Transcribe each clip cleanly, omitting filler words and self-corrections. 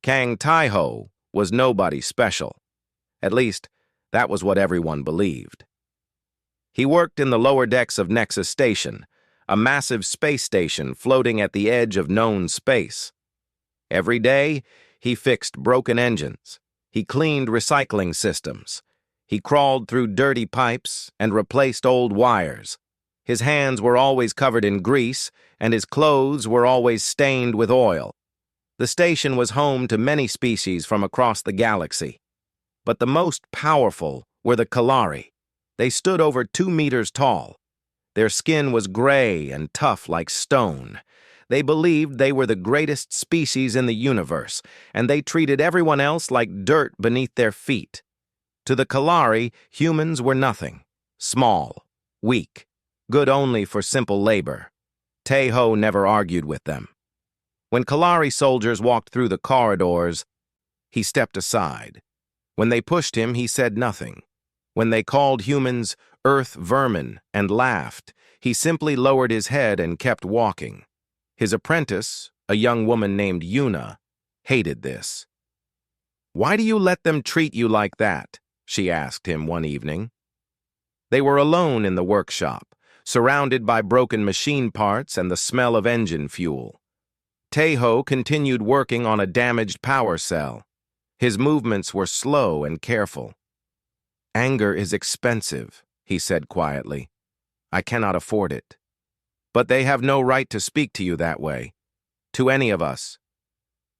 Kang Tai-ho was nobody special. At least, that was what everyone believed. He worked in the lower decks of Nexus Station, a massive space station floating at the edge of known space. Every day, he fixed broken engines. He cleaned recycling systems. He crawled through dirty pipes and replaced old wires. His hands were always covered in grease, and his clothes were always stained with oil. The station was home to many species from across the galaxy. But the most powerful were the Kalari. They stood over 2 meters tall. Their skin was gray and tough like stone. They believed they were the greatest species in the universe, and they treated everyone else like dirt beneath their feet. To the Kalari, humans were nothing. Small, weak, good only for simple labor. Tai-ho never argued with them. When Kalari soldiers walked through the corridors, he stepped aside. When they pushed him, he said nothing. When they called humans Earth vermin and laughed, he simply lowered his head and kept walking. His apprentice, a young woman named Yuna, hated this. "Why do you let them treat you like that?" she asked him one evening. They were alone in the workshop, surrounded by broken machine parts and the smell of engine fuel. Tai-ho continued working on a damaged power cell. His movements were slow and careful. "Anger is expensive," he said quietly. "I cannot afford it. But they have no right to speak to you that way. To any of us."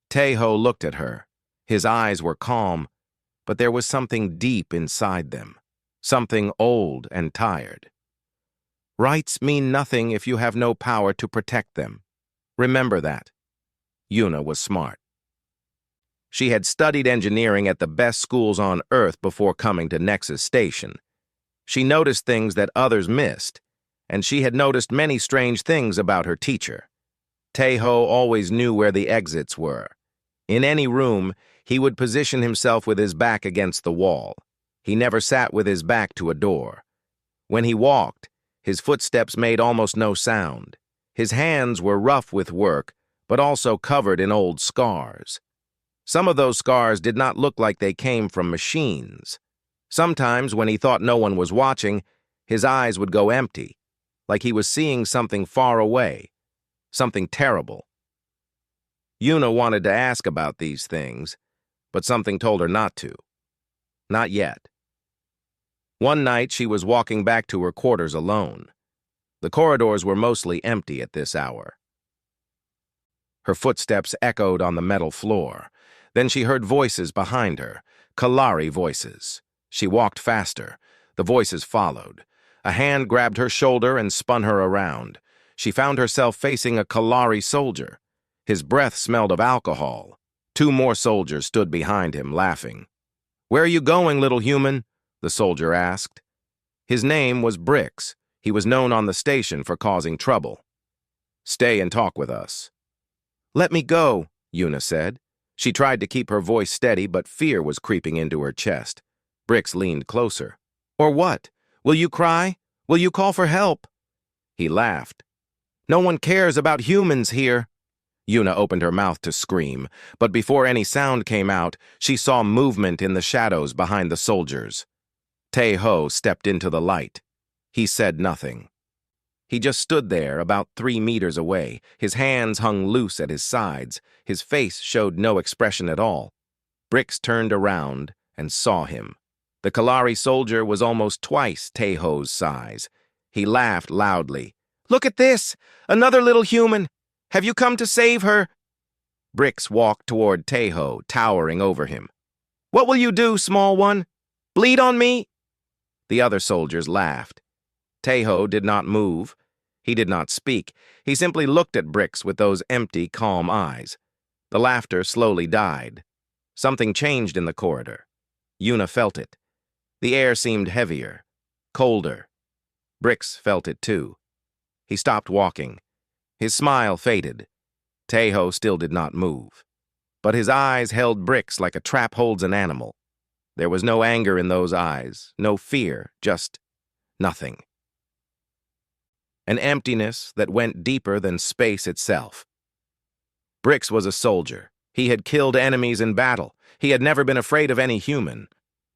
Tai-ho looked at her. His eyes were calm, but there was something deep inside them, something old and tired. "Rights mean nothing if you have no power to protect them. Remember that." Yuna was smart. She had studied engineering at the best schools on Earth before coming to Nexus Station. She noticed things that others missed, and she had noticed many strange things about her teacher. Tai-ho always knew where the exits were. In any room, he would position himself with his back against the wall. He never sat with his back to a door. When he walked, his footsteps made almost no sound. His hands were rough with work, but also covered in old scars. Some of those scars did not look like they came from machines. Sometimes, when he thought no one was watching, his eyes would go empty, like he was seeing something far away, something terrible. Yuna wanted to ask about these things, but something told her not to. Not yet. One night, she was walking back to her quarters alone. The corridors were mostly empty at this hour. Her footsteps echoed on the metal floor. Then she heard voices behind her, Kalari voices. She walked faster. The voices followed. A hand grabbed her shoulder and spun her around. She found herself facing a Kalari soldier. His breath smelled of alcohol. 2 more soldiers stood behind him, laughing. "Where are you going, little human?" the soldier asked. His name was Brix. He was known on the station for causing trouble. "Stay and talk with us." "Let me go," Yuna said. She tried to keep her voice steady, but fear was creeping into her chest. Brix leaned closer. "Or what? Will you cry? Will you call for help?" He laughed. "No one cares about humans here." Yuna opened her mouth to scream, but before any sound came out, she saw movement in the shadows behind the soldiers. Tai-ho stepped into the light. He said nothing. He just stood there about 3 meters away. His hands hung loose at his sides. His face showed no expression at all. Brix turned around and saw him. The Kalari soldier was almost twice Tai-ho's size. He laughed loudly. "Look at this! Another little human! Have you come to save her?" Brix walked toward Tai-ho, towering over him. "What will you do, small one? Bleed on me?" The other soldiers laughed. Tai-ho did not move. He did not speak. He simply looked at Brix with those empty, calm eyes. The laughter slowly died. Something changed in the corridor. Yuna felt it. The air seemed heavier, colder. Brix felt it too. He stopped walking. His smile faded. Tai-ho still did not move. But his eyes held Brix like a trap holds an animal. There was no anger in those eyes, no fear, just nothing. An emptiness that went deeper than space itself. Brix was a soldier. He had killed enemies in battle. He had never been afraid of any human.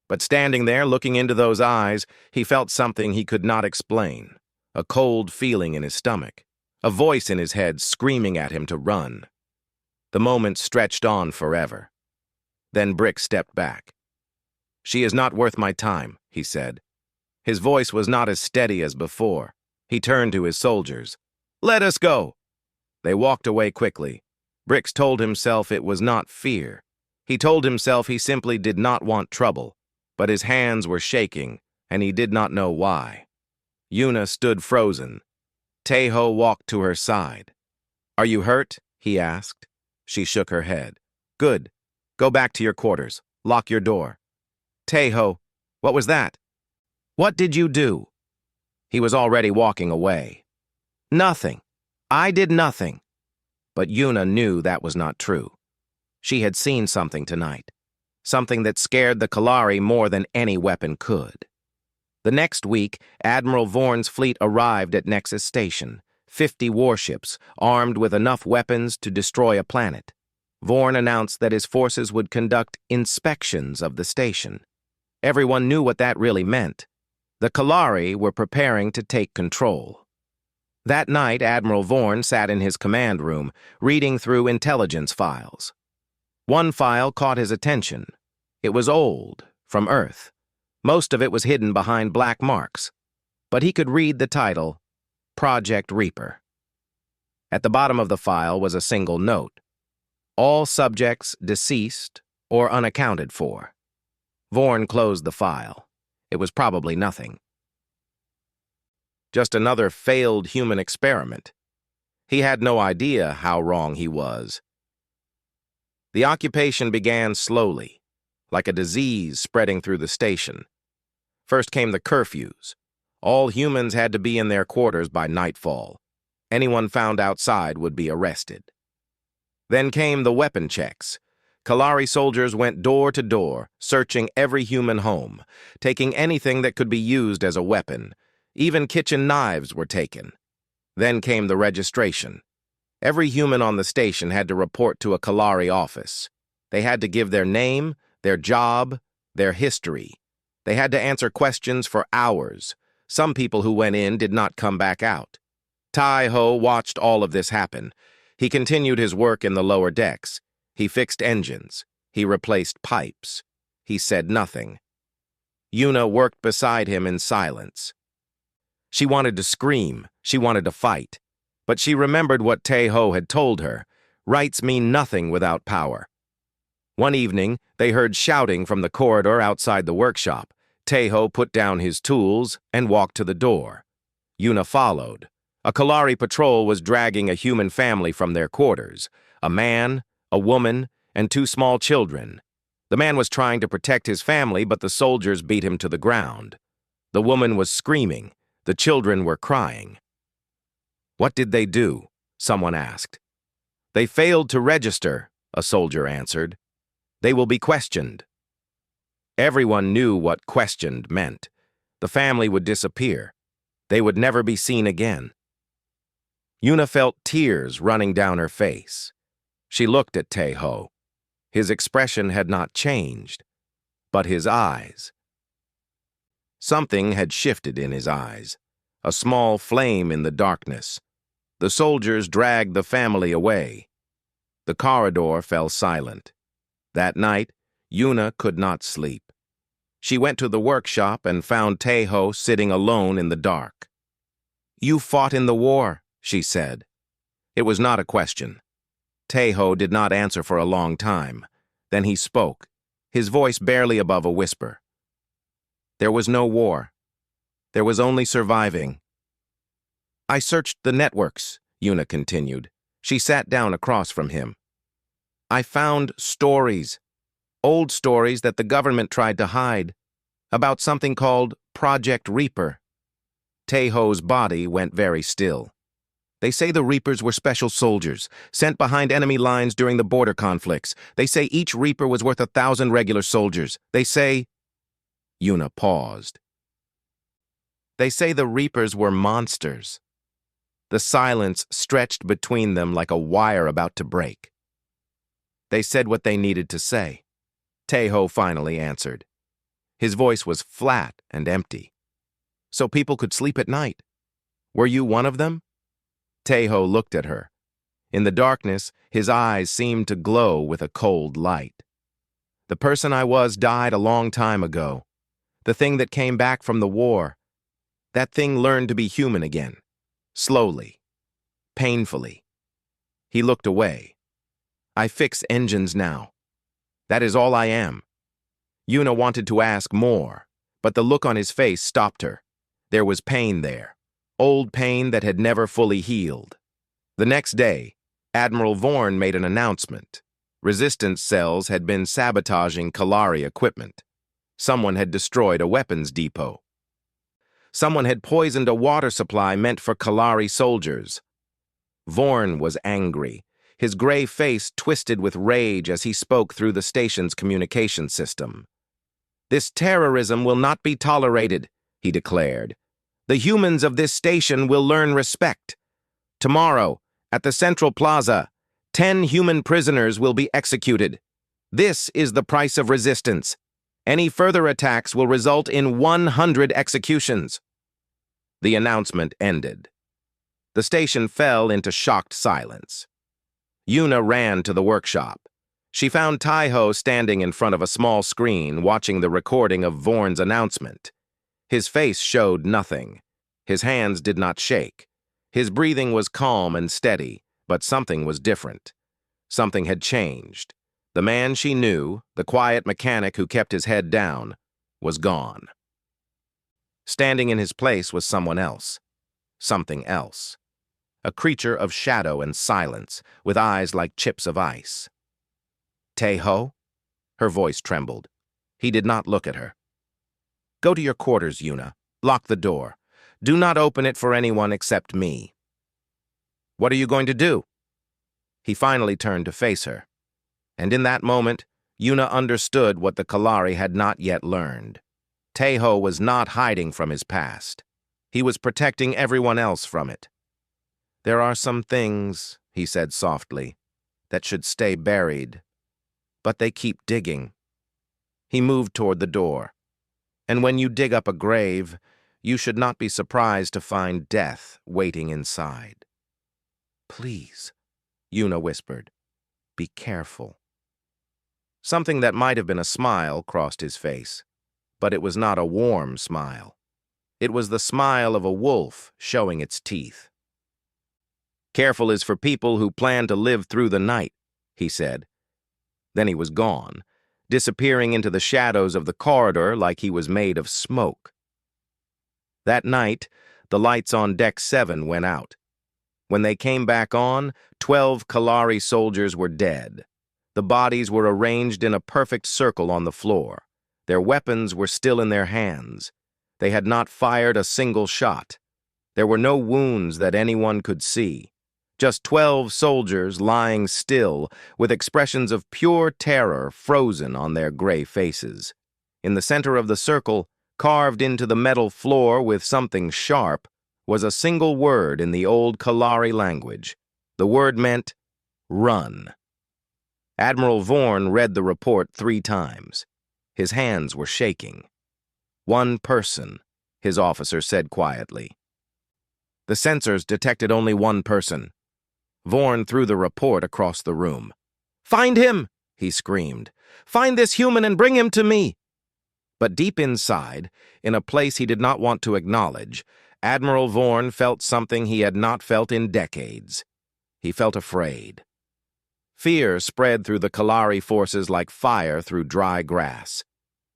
But standing there, looking into those eyes, he felt something he could not explain. A cold feeling in his stomach. A voice in his head screaming at him to run. The moment stretched on forever. Then Brick stepped back. "She is not worth my time," he said. His voice was not as steady as before. He turned to his soldiers. "Let us go!" They walked away quickly. Brix told himself it was not fear. He told himself he simply did not want trouble, but his hands were shaking, and he did not know why. Yuna stood frozen. Taeho walked to her side. "Are you hurt?" he asked. She shook her head. "Good. Go back to your quarters. Lock your door." "Taeho, what was that?" "What did you do?" He was already walking away. "Nothing. I did nothing." But Yuna knew that was not true. She had seen something tonight. Something that scared the Kalari more than any weapon could. The next week, Admiral Vorn's fleet arrived at Nexus Station. 50 warships, armed with enough weapons to destroy a planet. Vorn announced that his forces would conduct inspections of the station. Everyone knew what that really meant. The Kalari were preparing to take control. That night, Admiral Vorn sat in his command room, reading through intelligence files. One file caught his attention. It was old, from Earth. Most of it was hidden behind black marks. But he could read the title, Project Reaper. At the bottom of the file was a single note. All subjects deceased or unaccounted for. Vorn closed the file. It was probably nothing. Just another failed human experiment. He had no idea how wrong he was. The occupation began slowly, like a disease spreading through the station. First came the curfews. All humans had to be in their quarters by nightfall. Anyone found outside would be arrested. Then came the weapon checks. Kalari soldiers went door to door, searching every human home, taking anything that could be used as a weapon. Even kitchen knives were taken. Then came the registration. Every human on the station had to report to a Kalari office. They had to give their name, their job, their history. They had to answer questions for hours. Some people who went in did not come back out. Tai-Ho watched all of this happen. He continued his work in the lower decks. He fixed engines. He replaced pipes. He said nothing. Yuna worked beside him in silence. She wanted to scream. She wanted to fight. But she remembered what Taeho had told her. Rights mean nothing without power. One evening, they heard shouting from the corridor outside the workshop. Taeho put down his tools and walked to the door. Yuna followed. A Kalari patrol was dragging a human family from their quarters. A man, a woman, and 2 small children. The man was trying to protect his family, but the soldiers beat him to the ground. The woman was screaming. The children were crying. "What did they do?" someone asked. "They failed to register," a soldier answered. "They will be questioned." Everyone knew what questioned meant. The family would disappear. They would never be seen again. Yuna felt tears running down her face. She looked at Taeho. His expression had not changed, but his eyes. Something had shifted in his eyes, a small flame in the darkness. The soldiers dragged the family away. The corridor fell silent. That night, Yuna could not sleep. She went to the workshop and found Taeho sitting alone in the dark. "You fought in the war," she said. It was not a question. Taeho did not answer for a long time. Then he spoke, his voice barely above a whisper. "There was no war. There was only surviving." "I searched the networks," Yuna continued. She sat down across from him. "I found stories, old stories that the government tried to hide, about something called Project Reaper." Taeho's body went very still. "They say the Reapers were special soldiers, sent behind enemy lines during the border conflicts. They say each Reaper was worth 1,000 regular soldiers. They say—" Yuna paused. "They say the Reapers were monsters." The silence stretched between them like a wire about to break. They said what they needed to say. Taeho finally answered. His voice was flat and empty. So people could sleep at night. Were you one of them? Taeho looked at her. In the darkness, his eyes seemed to glow with a cold light. The person I was died a long time ago. The thing that came back from the war. That thing learned to be human again. Slowly. Painfully. He looked away. I fix engines now. That is all I am. Yuna wanted to ask more, but the look on his face stopped her. There was pain there. Old pain that had never fully healed. The next day, Admiral Vorn made an announcement. Resistance cells had been sabotaging Kalari equipment. Someone had destroyed a weapons depot. Someone had poisoned a water supply meant for Kalari soldiers. Vorn was angry, his gray face twisted with rage as he spoke through the station's communication system. This terrorism will not be tolerated, he declared. The humans of this station will learn respect. Tomorrow, at the Central Plaza, 10 human prisoners will be executed. This is the price of resistance. Any further attacks will result in 100 executions. The announcement ended. The station fell into shocked silence. Yuna ran to the workshop. She found Taeho standing in front of a small screen watching the recording of Vorn's announcement. His face showed nothing. His hands did not shake. His breathing was calm and steady, but something was different. Something had changed. The man she knew, the quiet mechanic who kept his head down, was gone. Standing in his place was someone else. Something else. A creature of shadow and silence, with eyes like chips of ice. Taeho? Her voice trembled. He did not look at her. Go to your quarters, Yuna. Lock the door. Do not open it for anyone except me. What are you going to do? He finally turned to face her. And in that moment, Yuna understood what the Kalari had not yet learned. Taeho was not hiding from his past. He was protecting everyone else from it. There are some things, he said softly, that should stay buried. But they keep digging. He moved toward the door. And when you dig up a grave, you should not be surprised to find death waiting inside. Please, Yuna whispered, be careful. Something that might have been a smile crossed his face, but it was not a warm smile. It was the smile of a wolf showing its teeth. Careful is for people who plan to live through the night, he said. Then he was gone, disappearing into the shadows of the corridor like he was made of smoke. That night, the lights on Deck 7 went out. When they came back on, 12 Kalari soldiers were dead. The bodies were arranged in a perfect circle on the floor. Their weapons were still in their hands. They had not fired a single shot. There were no wounds that anyone could see. Just 12 soldiers lying still, with expressions of pure terror frozen on their gray faces. In the center of the circle, carved into the metal floor with something sharp, was a single word in the old Kalari language. The word meant, run. Admiral Vorn read the report 3 times. His hands were shaking. One person, his officer said quietly. The sensors detected only one person. Vorn threw the report across the room. Find him, he screamed. Find this human and bring him to me. But deep inside, in a place he did not want to acknowledge, Admiral Vorn felt something he had not felt in decades. He felt afraid. Fear spread through the Kalari forces like fire through dry grass.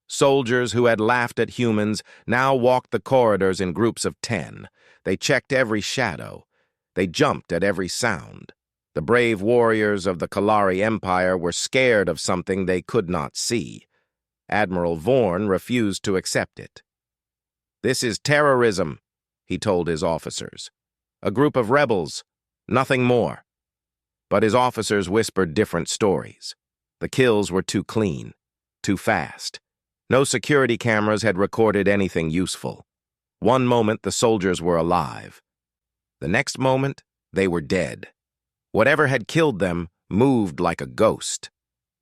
Soldiers who had laughed at humans now walked the corridors in groups of 10. They checked every shadow. They jumped at every sound. The brave warriors of the Kalari Empire were scared of something they could not see. Admiral Vorn refused to accept it. This is terrorism, he told his officers. A group of rebels, nothing more. But his officers whispered different stories. The kills were too clean, too fast. No security cameras had recorded anything useful. One moment the soldiers were alive. The next moment, they were dead. Whatever had killed them moved like a ghost.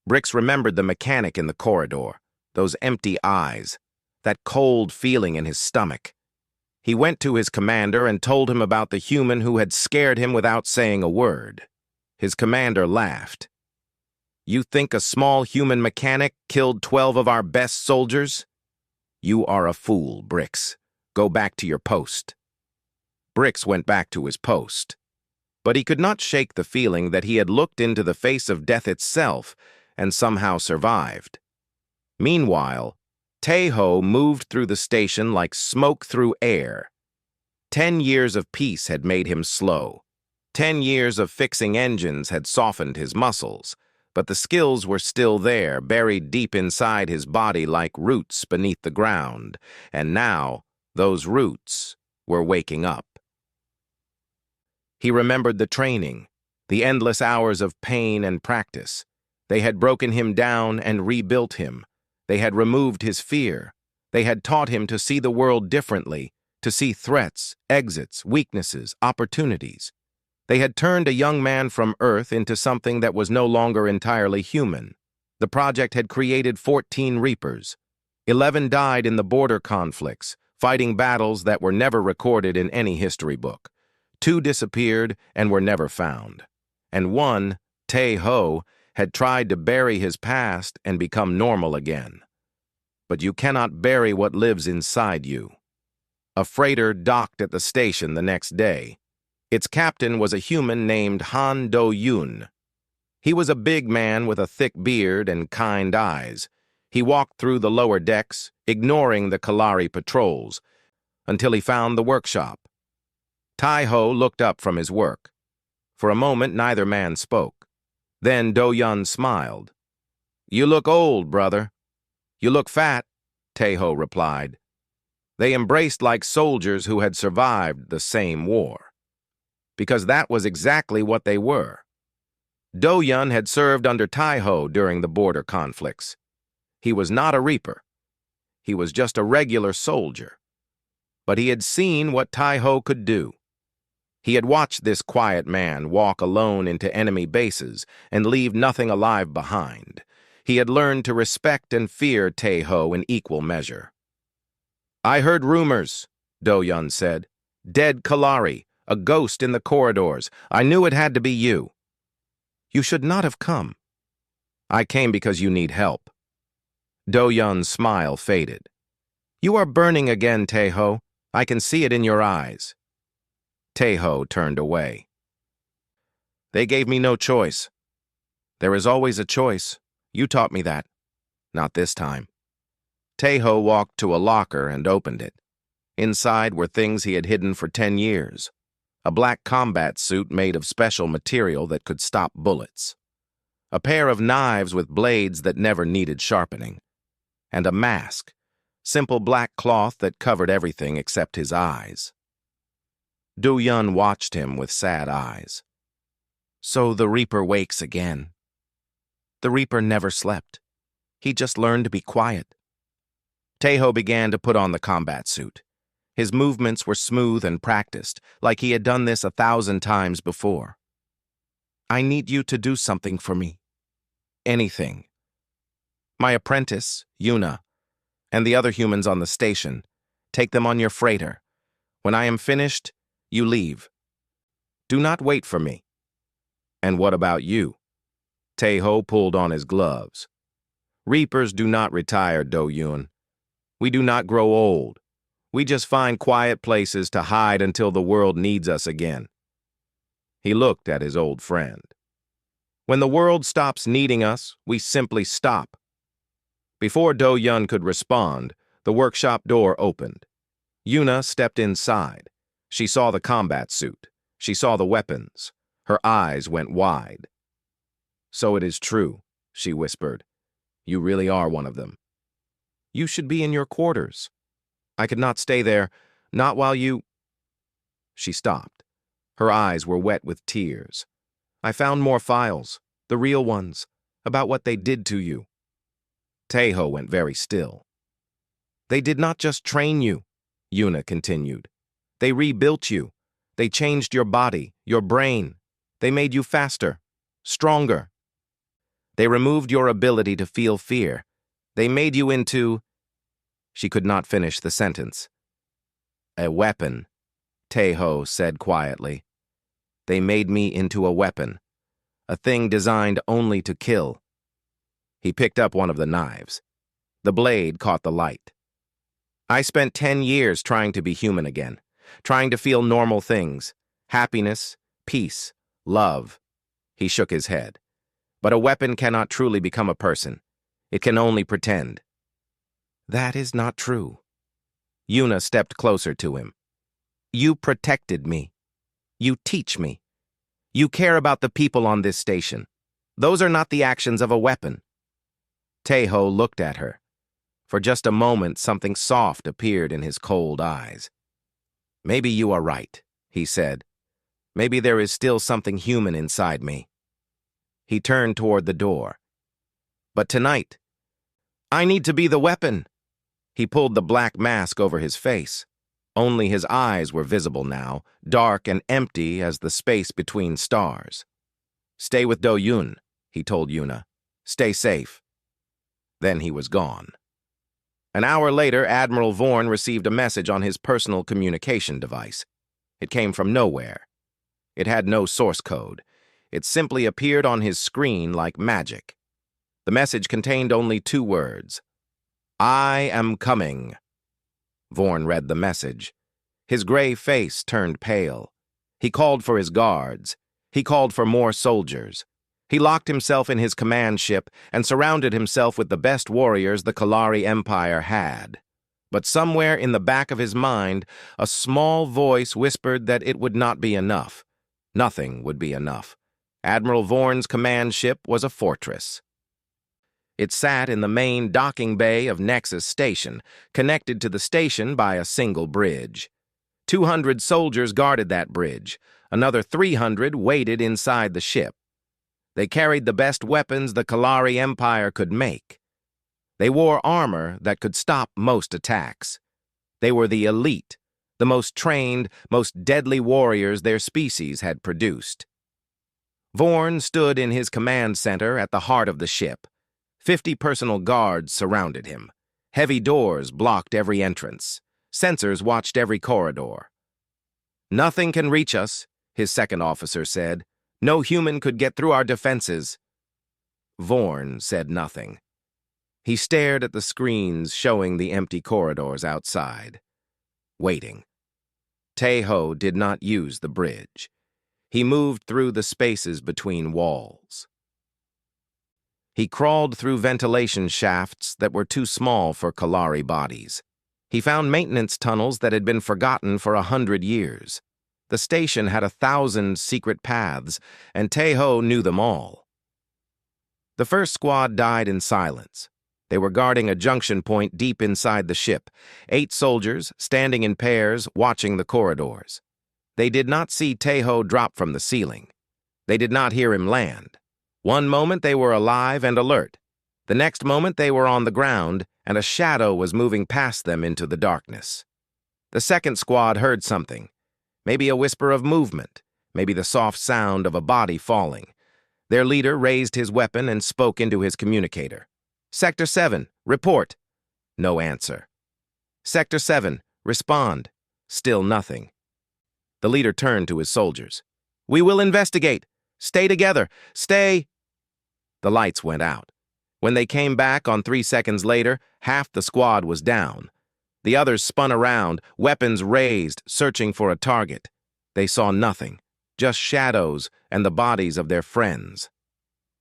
Brix remembered the mechanic in the corridor, those empty eyes, that cold feeling in his stomach. He went to his commander and told him about the human who had scared him without saying a word. His commander laughed. "You think a small human mechanic killed 12 of our best soldiers? You are a fool, Brix. Go back to your post." Brix went back to his post. But he could not shake the feeling that he had looked into the face of death itself and somehow survived. Meanwhile, Tae-ho moved through the station like smoke through air. 10 years of peace had made him slow. 10 years of fixing engines had softened his muscles, but the skills were still there, buried deep inside his body like roots beneath the ground, and now those roots were waking up. He remembered the training, the endless hours of pain and practice. They had broken him down and rebuilt him. They had removed his fear. They had taught him to see the world differently, to see threats, exits, weaknesses, opportunities. They had turned a young man from Earth into something that was no longer entirely human. The project had created 14 Reapers. 11 died in the border conflicts, fighting battles that were never recorded in any history book. 2 disappeared and were never found. And one, Tae-ho, had tried to bury his past and become normal again. But you cannot bury what lives inside you. A freighter docked at the station the next day. Its captain was a human named Han Do-yoon. He was a big man with a thick beard and kind eyes. He walked through the lower decks, ignoring the Kalari patrols, until he found the workshop. Tae-ho looked up from his work. For a moment, neither man spoke. Then Do-yoon smiled. "You look old, brother." "You look fat," Tae-ho replied. They embraced like soldiers who had survived the same war. Because that was exactly what they were. Do-yoon had served under Tae-ho during the border conflicts. He was not a Reaper. He was just a regular soldier. But he had seen what Tae-ho could do. He had watched this quiet man walk alone into enemy bases and leave nothing alive behind. He had learned to respect and fear Tae-ho in equal measure. "I heard rumors," Do-yoon said. "Dead Kalari, a ghost in the corridors. I knew it had to be you." "You should not have come." "I came because you need help." Do-yoon's smile faded. "You are burning again, Tae-ho. I can see it in your eyes." Tae-ho turned away. "They gave me no choice." "There is always a choice. You taught me that." "Not this time." Tae-ho walked to a locker and opened it. Inside were things he had hidden for 10 years. A black combat suit made of special material that could stop bullets. A pair of knives with blades that never needed sharpening. And a mask, simple black cloth that covered everything except his eyes. Do-yoon watched him with sad eyes. "So the Reaper wakes again." "The Reaper never slept. He just learned to be quiet." Tae-ho began to put on the combat suit. His movements were smooth and practiced, like he had done this 1,000 times before. "I need you to do something for me." "Anything." "My apprentice, Yuna, and the other humans on the station. Take them on your freighter. When I am finished, you leave. Do not wait for me." "And what about you?" Tae-ho pulled on his gloves. "Reapers do not retire, Do-yoon. We do not grow old. We just find quiet places to hide until the world needs us again." He looked at his old friend. "When the world stops needing us, we simply stop." Before Do-yoon could respond, the workshop door opened. Yuna stepped inside. She saw the combat suit. She saw the weapons. Her eyes went wide. "So it is true," she whispered. "You really are one of them." "You should be in your quarters." "I could not stay there, not while you—" She stopped. Her eyes were wet with tears. "I found more files, the real ones, about what they did to you." Tae-ho went very still. "They did not just train you," Yuna continued. "They rebuilt you. They changed your body, your brain. They made you faster, stronger." They removed your ability to feel fear. They made you into—" She could not finish the sentence. "A weapon," Tae-ho said quietly. "They made me into a weapon, a thing designed only to kill." He picked up one of the knives. The blade caught the light. "I spent 10 years trying to be human again, trying to feel normal things, happiness, peace, love." He shook his head. "But a weapon cannot truly become a person. It can only pretend." "That is not true." Yuna stepped closer to him. "You protected me. You teach me. You care about the people on this station. Those are not the actions of a weapon." Tae-ho looked at her. For just a moment, something soft appeared in his cold eyes. "Maybe you are right," he said. "Maybe there is still something human inside me." He turned toward the door. "But tonight, I need to be the weapon." He pulled the black mask over his face. Only his eyes were visible now, dark and empty as the space between stars. "Stay with Do-yoon," he told Yuna. "Stay safe." Then he was gone. An hour later, Admiral Vorn received a message on his personal communication device. It came from nowhere. It had no source code. It simply appeared on his screen like magic. The message contained only 2 words. "I am coming." Vorn read the message. His gray face turned pale. He called for his guards. He called for more soldiers. He locked himself in his command ship and surrounded himself with the best warriors the Kalari Empire had. But somewhere in the back of his mind, a small voice whispered that it would not be enough. Nothing would be enough. Admiral Vorn's command ship was a fortress. It sat in the main docking bay of Nexus Station, connected to the station by a single bridge. 200 soldiers guarded that bridge. Another 300 waited inside the ship. They carried the best weapons the Kalari Empire could make. They wore armor that could stop most attacks. They were the elite, the most trained, most deadly warriors their species had produced. Vorn stood in his command center at the heart of the ship. 50 personal guards surrounded him. Heavy doors blocked every entrance. Sensors watched every corridor. "Nothing can reach us," his second officer said. "No human could get through our defenses." Vorn said nothing. He stared at the screens showing the empty corridors outside, waiting. Tae-ho did not use the bridge. He moved through the spaces between walls. He crawled through ventilation shafts that were too small for Kalari bodies. He found maintenance tunnels that had been forgotten for 100 years. The station had 1,000 secret paths, and Tae-ho knew them all. The first squad died in silence. They were guarding a junction point deep inside the ship, 8 soldiers, standing in pairs, watching the corridors. They did not see Tae-ho drop from the ceiling. They did not hear him land. One moment they were alive and alert. The next moment they were on the ground, and a shadow was moving past them into the darkness. The second squad heard something. Maybe a whisper of movement, maybe the soft sound of a body falling. Their leader raised his weapon and spoke into his communicator. "Sector 7, report." No answer. "Sector 7, respond." Still nothing. The leader turned to his soldiers. "We will investigate. Stay together. Stay." The lights went out. When they came back on 3 seconds later, half the squad was down. The others spun around, weapons raised, searching for a target. They saw nothing, just shadows and the bodies of their friends.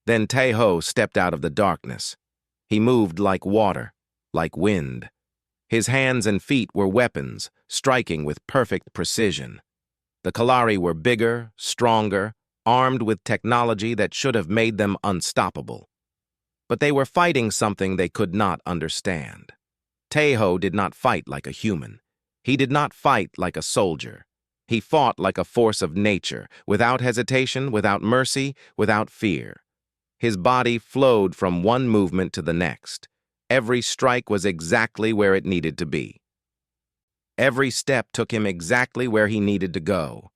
Then Tae-ho stepped out of the darkness. He moved like water, like wind. His hands and feet were weapons, striking with perfect precision. The Kalari were bigger, stronger, armed with technology that should have made them unstoppable. But they were fighting something they could not understand. Tae-ho did not fight like a human. He did not fight like a soldier. He fought like a force of nature, without hesitation, without mercy, without fear. His body flowed from one movement to the next. Every strike was exactly where it needed to be. Every step took him exactly where he needed to go.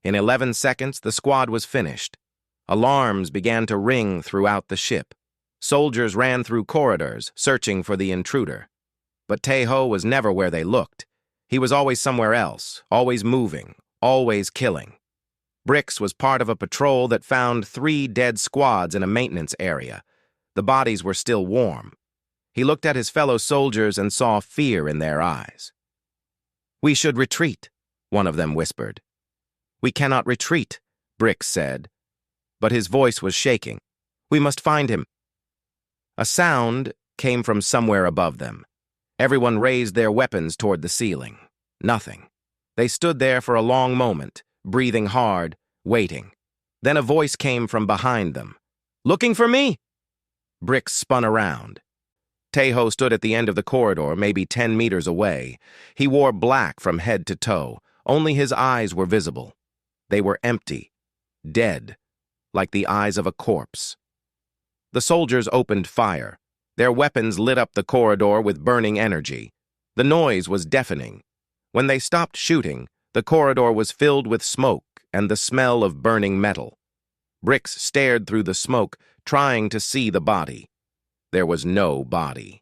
In 11 seconds, the squad was finished. Alarms began to ring throughout the ship. Soldiers ran through corridors, searching for the intruder. But Tae-ho was never where they looked. He was always somewhere else, always moving, always killing. Brix was part of a patrol that found 3 dead squads in a maintenance area. The bodies were still warm. He looked at his fellow soldiers and saw fear in their eyes. "We should retreat," one of them whispered. "We cannot retreat," Brix said. But his voice was shaking. "We must find him." A sound came from somewhere above them. Everyone raised their weapons toward the ceiling. Nothing. They stood there for a long moment, breathing hard, waiting. Then a voice came from behind them. "Looking for me?" Brix spun around. Tae-ho stood at the end of the corridor, maybe 10 meters away. He wore black from head to toe. Only his eyes were visible. They were empty, dead, like the eyes of a corpse. The soldiers opened fire. Their weapons lit up the corridor with burning energy. The noise was deafening. When they stopped shooting, the corridor was filled with smoke and the smell of burning metal. Brix stared through the smoke, trying to see the body. There was no body.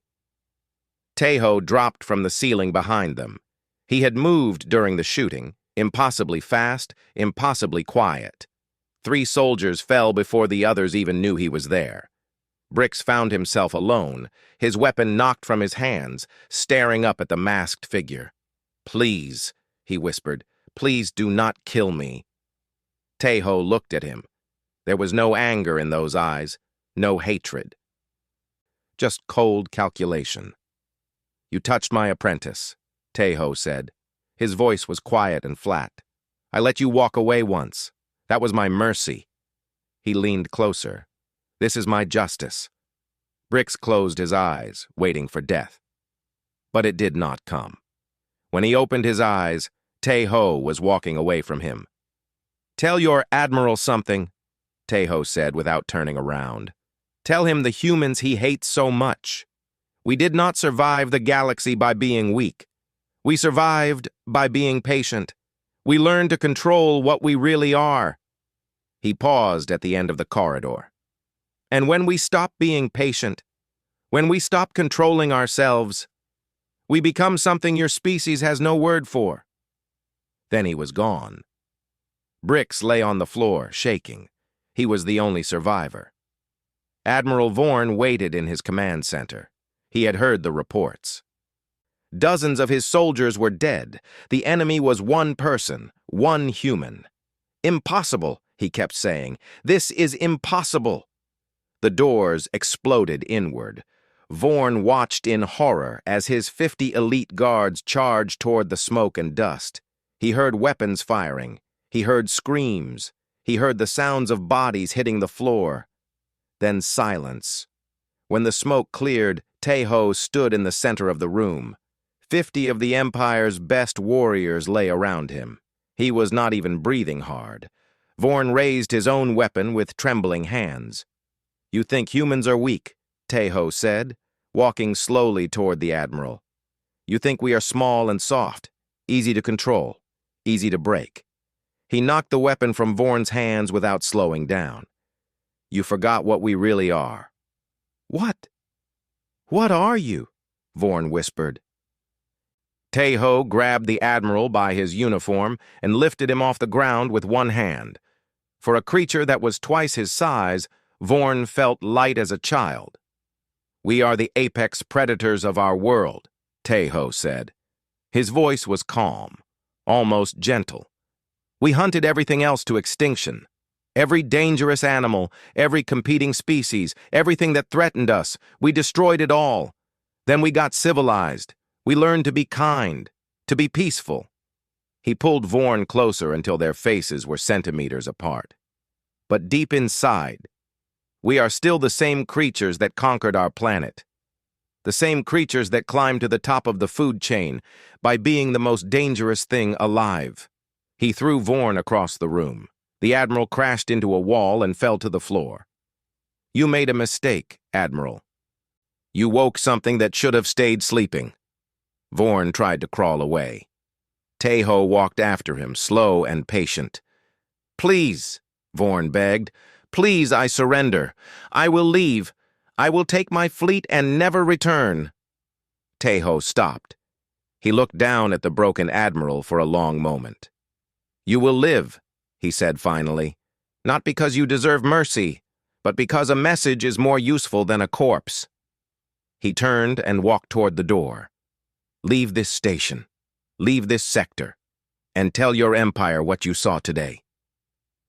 Tae-ho dropped from the ceiling behind them. He had moved during the shooting, impossibly fast, impossibly quiet. 3 soldiers fell before the others even knew he was there. Brix found himself alone, his weapon knocked from his hands, staring up at the masked figure. "Please," he whispered, "please do not kill me." Tae-ho looked at him. There was no anger in those eyes, no hatred. Just cold calculation. "You touched my apprentice," Tae-ho said. His voice was quiet and flat. "I let you walk away once. That was my mercy." He leaned closer. "This is my justice." Brix closed his eyes, waiting for death. But it did not come. When he opened his eyes, Tae-ho was walking away from him. "Tell your admiral something," Tae-ho said without turning around. "Tell him the humans he hates so much. We did not survive the galaxy by being weak. We survived by being patient. We learned to control what we really are." He paused at the end of the corridor. "And when we stop being patient, when we stop controlling ourselves, we become something your species has no word for." Then he was gone. Brix lay on the floor, shaking. He was the only survivor. Admiral Vorn waited in his command center. He had heard the reports. Dozens of his soldiers were dead. The enemy was one person, one human. "Impossible," he kept saying. "This is impossible." The doors exploded inward. Vorn watched in horror as his 50 elite guards charged toward the smoke and dust. He heard weapons firing. He heard screams. He heard the sounds of bodies hitting the floor. Then silence. When the smoke cleared, Tae-ho stood in the center of the room. 50 of the Empire's best warriors lay around him. He was not even breathing hard. Vorn raised his own weapon with trembling hands. "You think humans are weak," Tae-ho said, walking slowly toward the admiral. "You think we are small and soft, easy to control, easy to break." He knocked the weapon from Vorn's hands without slowing down. "You forgot what we really are." "What? What are you?" Vorn whispered. Tae-ho grabbed the admiral by his uniform and lifted him off the ground with one hand. For a creature that was twice his size, Vorn felt light as a child. "We are the apex predators of our world," Tae-ho said. His voice was calm, almost gentle. "We hunted everything else to extinction. Every dangerous animal, every competing species, everything that threatened us, we destroyed it all. Then we got civilized. We learned to be kind, to be peaceful." He pulled Vorn closer until their faces were centimeters apart. "But deep inside, we are still the same creatures that conquered our planet. The same creatures that climbed to the top of the food chain by being the most dangerous thing alive." He threw Vorn across the room. The Admiral crashed into a wall and fell to the floor. "You made a mistake, Admiral. You woke something that should have stayed sleeping." Vorn tried to crawl away. Tae-ho walked after him, slow and patient. "Please," Vorn begged. "Please, I surrender. I will leave. I will take my fleet and never return." Tejo stopped. He looked down at the broken admiral for a long moment. "You will live," he said finally, "not because you deserve mercy, but because a message is more useful than a corpse." He turned and walked toward the door. "Leave this station, leave this sector, and tell your empire what you saw today."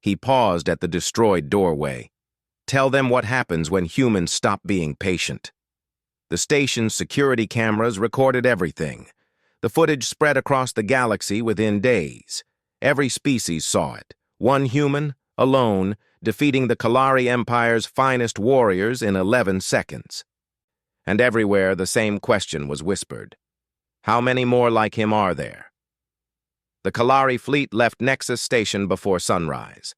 He paused at the destroyed doorway. "Tell them what happens when humans stop being patient." The station's security cameras recorded everything. The footage spread across the galaxy within days. Every species saw it. One human, alone, defeating the Kalari Empire's finest warriors in 11 seconds. And everywhere the same question was whispered. How many more like him are there? The Kalari fleet left Nexus Station before sunrise.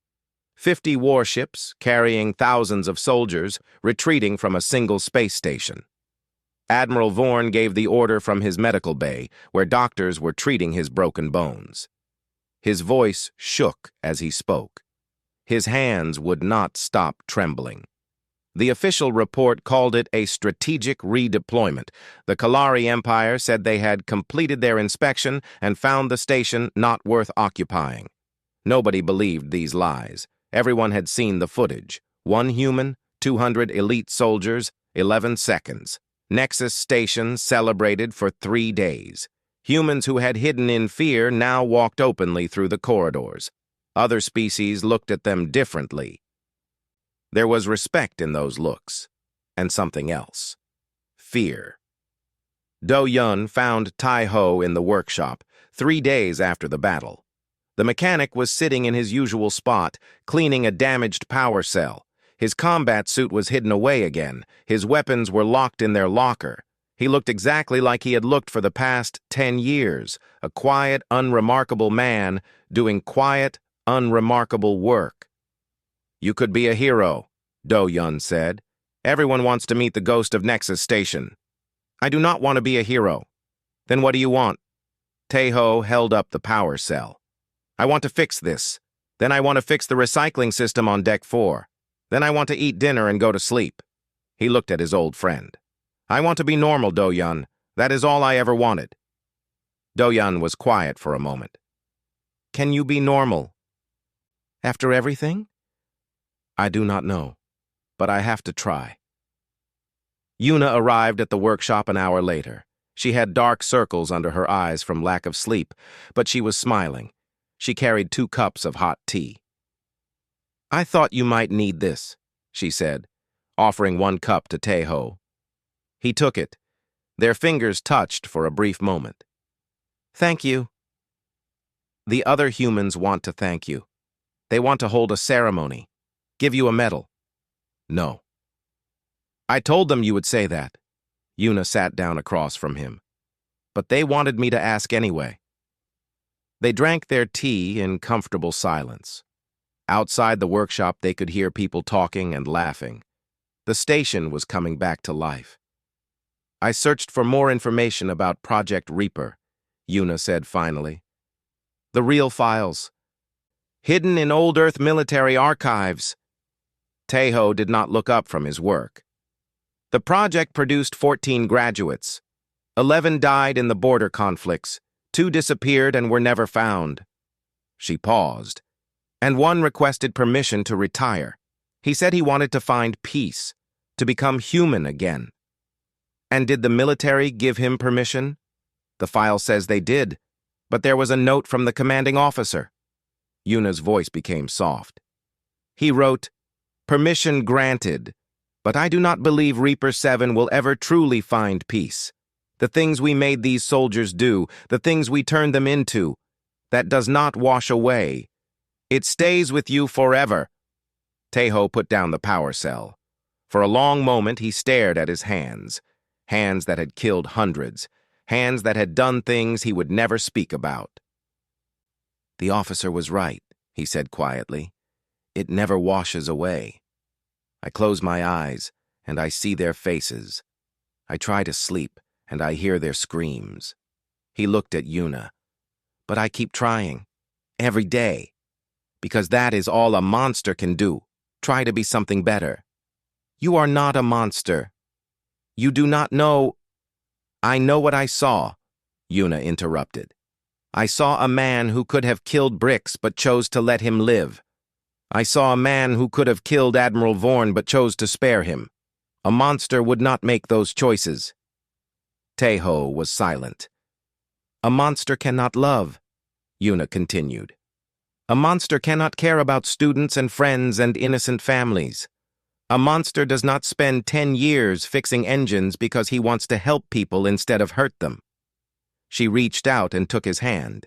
50 warships, carrying thousands of soldiers, retreating from a single space station. Admiral Vorn gave the order from his medical bay, where doctors were treating his broken bones. His voice shook as he spoke. His hands would not stop trembling. The official report called it a strategic redeployment. The Kalari Empire said they had completed their inspection and found the station not worth occupying. Nobody believed these lies. Everyone had seen the footage. 1 human, 200 elite soldiers, 11 seconds. Nexus Station celebrated for 3 days. Humans who had hidden in fear now walked openly through the corridors. Other species looked at them differently. There was respect in those looks, and something else. Fear. Do Yun found Tai Ho in the workshop 3 days after the battle. The mechanic was sitting in his usual spot, cleaning a damaged power cell. His combat suit was hidden away again. His weapons were locked in their locker. He looked exactly like he had looked for the past 10 years, a quiet, unremarkable man doing quiet, unremarkable work. "You could be a hero," Do Yun said. "Everyone wants to meet the ghost of Nexus Station." "I do not want to be a hero." "Then what do you want?" Tejo held up the power cell. "I want to fix this. Then I want to fix the recycling system on Deck 4. Then I want to eat dinner and go to sleep." He looked at his old friend. "I want to be normal, Do Yun. That is all I ever wanted." Do Yun was quiet for a moment. "Can you be normal? After everything?" "I do not know, but I have to try." Yuna arrived at the workshop an hour later. She had dark circles under her eyes from lack of sleep, but she was smiling. She carried 2 cups of hot tea. "I thought you might need this," she said, offering 1 cup to Tejo. He took it. Their fingers touched for a brief moment. "Thank you." "The other humans want to thank you. They want to hold a ceremony. Give you a medal." "No." "I told them you would say that." Yuna sat down across from him. "But they wanted me to ask anyway." They drank their tea in comfortable silence. Outside the workshop, they could hear people talking and laughing. The station was coming back to life. "I searched for more information about Project Reaper," Yuna said finally. "The real files. Hidden in old Earth military archives." Tejo did not look up from his work. "The project produced 14 graduates. 11 died in the border conflicts. 2 disappeared and were never found." She paused. "And 1 requested permission to retire. He said he wanted to find peace, to become human again." "And did the military give him permission?" "The file says they did, but there was a note from the commanding officer." Yuna's voice became soft. "He wrote, 'Permission granted, but I do not believe Reaper 7 will ever truly find peace. The things we made these soldiers do, the things we turned them into, that does not wash away. It stays with you forever.'" Tejo put down the power cell. For a long moment he stared at his hands. Hands that had killed hundreds. Hands that had done things he would never speak about. "The officer was right," he said quietly. "It never washes away. I close my eyes, and I see their faces. I try to sleep, and I hear their screams." He looked at Yuna. "But I keep trying. Every day. Because that is all a monster can do. Try to be something better." "You are not a monster," You do not know. I know what I saw, Yuna interrupted. I saw a man who could have killed Brix but chose to let him live. I saw a man who could have killed Admiral Vorn but chose to spare him. A monster would not make those choices. Teho was silent. A monster cannot love, Yuna continued. A monster cannot care about students and friends and innocent families. A monster does not spend 10 years fixing engines because he wants to help people instead of hurt them. She reached out and took his hand.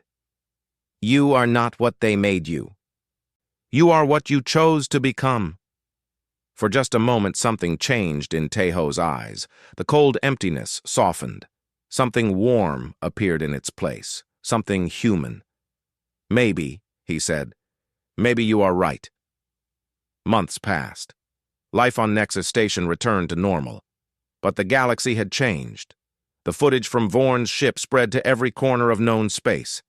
You are not what they made you. You are what you chose to become. For just a moment, something changed in Teho's eyes. The cold emptiness softened. Something warm appeared in its place. Something human. Maybe, he said, maybe you are right. Months passed. Life on Nexus Station returned to normal. But the galaxy had changed. The footage from Vorn's ship spread to every corner of known space.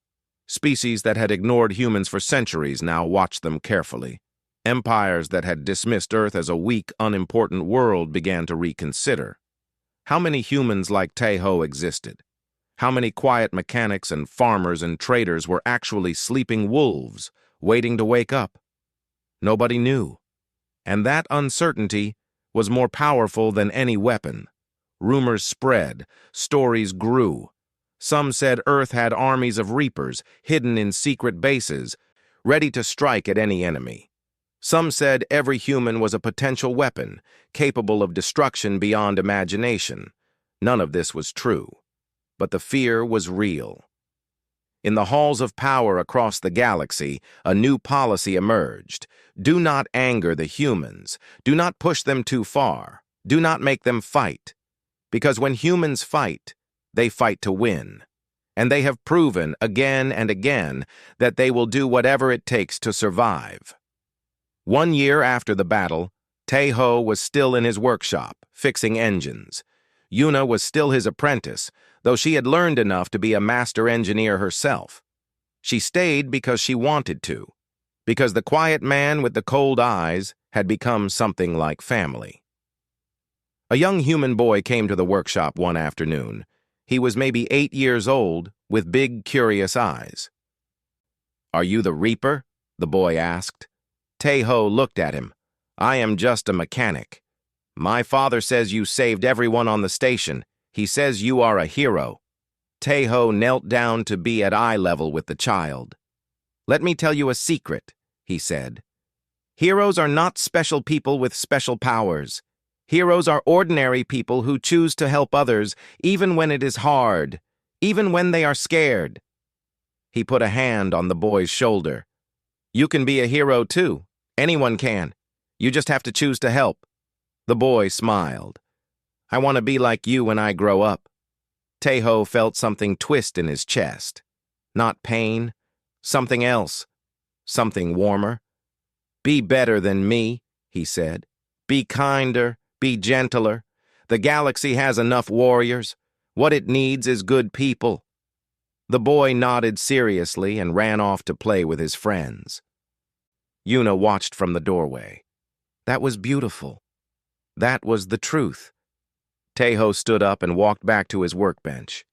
Species that had ignored humans for centuries now watched them carefully. Empires that had dismissed Earth as a weak, unimportant world began to reconsider. How many humans like Teho existed? How many quiet mechanics and farmers and traders were actually sleeping wolves, waiting to wake up? Nobody knew. And that uncertainty was more powerful than any weapon. Rumors spread, stories grew. Some said Earth had armies of Reapers hidden in secret bases, ready to strike at any enemy. Some said every human was a potential weapon, capable of destruction beyond imagination. None of this was true. But the fear was real. In the halls of power across the galaxy, a new policy emerged. Do not anger the humans. Do not push them too far. Do not make them fight. Because when humans fight, they fight to win. And they have proven again and again that they will do whatever it takes to survive. 1 year after the battle, Teho was still in his workshop, fixing engines. Yuna was still his apprentice, though she had learned enough to be a master engineer herself. She stayed because she wanted to, because the quiet man with the cold eyes had become something like family. A young human boy came to the workshop one afternoon. He was maybe 8 years old, with big, curious eyes. "Are you the Reaper?" the boy asked. Teho looked at him. "I am just a mechanic. My father says you saved everyone on the station. He says you are a hero." Teho knelt down to be at eye level with the child. "Let me tell you a secret," he said. "Heroes are not special people with special powers. Heroes are ordinary people who choose to help others even when it is hard, even when they are scared." He put a hand on the boy's shoulder. "You can be a hero too. Anyone can. You just have to choose to help." The boy smiled. "I want to be like you when I grow up." Teho felt something twist in his chest. Not pain, something else, something warmer. "Be better than me," he said. "Be kinder, be gentler. The galaxy has enough warriors. What it needs is good people." The boy nodded seriously and ran off to play with his friends. Yuna watched from the doorway. That was beautiful. That was the truth. Teho stood up and walked back to his workbench.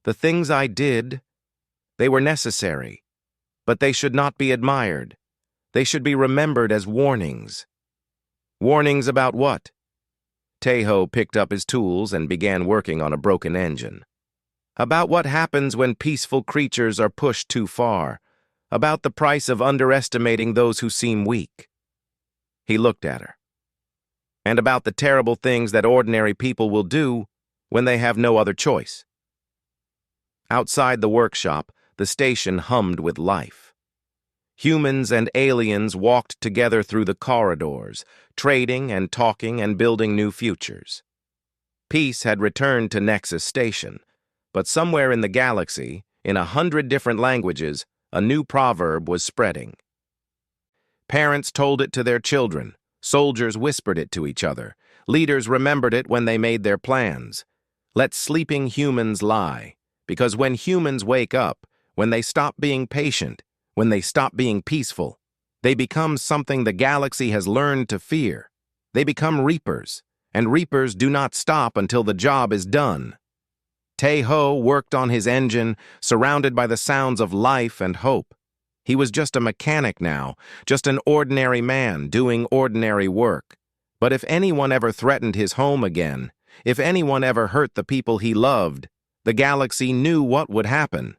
"The things I did, they were necessary, but they should not be admired. They should be remembered as warnings." "Warnings about what?" Teho picked up his tools and began working on a broken engine. "About what happens when peaceful creatures are pushed too far. About the price of underestimating those who seem weak." He looked at her. "And about the terrible things that ordinary people will do when they have no other choice." Outside the workshop, the station hummed with life. Humans and aliens walked together through the corridors, trading and talking and building new futures. Peace had returned to Nexus Station, but somewhere in the galaxy, in 100 different languages, a new proverb was spreading. Parents told it to their children. Soldiers whispered it to each other. Leaders remembered it when they made their plans. Let sleeping humans lie, because when humans wake up, when they stop being patient, when they stop being peaceful, they become something the galaxy has learned to fear. They become reapers. and reapers do not stop until the job is done. Tae-ho worked on his engine, surrounded by the sounds of life and hope. He was just a mechanic now, just an ordinary man doing ordinary work. But if anyone ever threatened his home again, if anyone ever hurt the people he loved, the galaxy knew what would happen.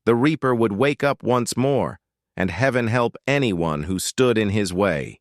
The Reaper would wake up once more, and heaven help anyone who stood in his way.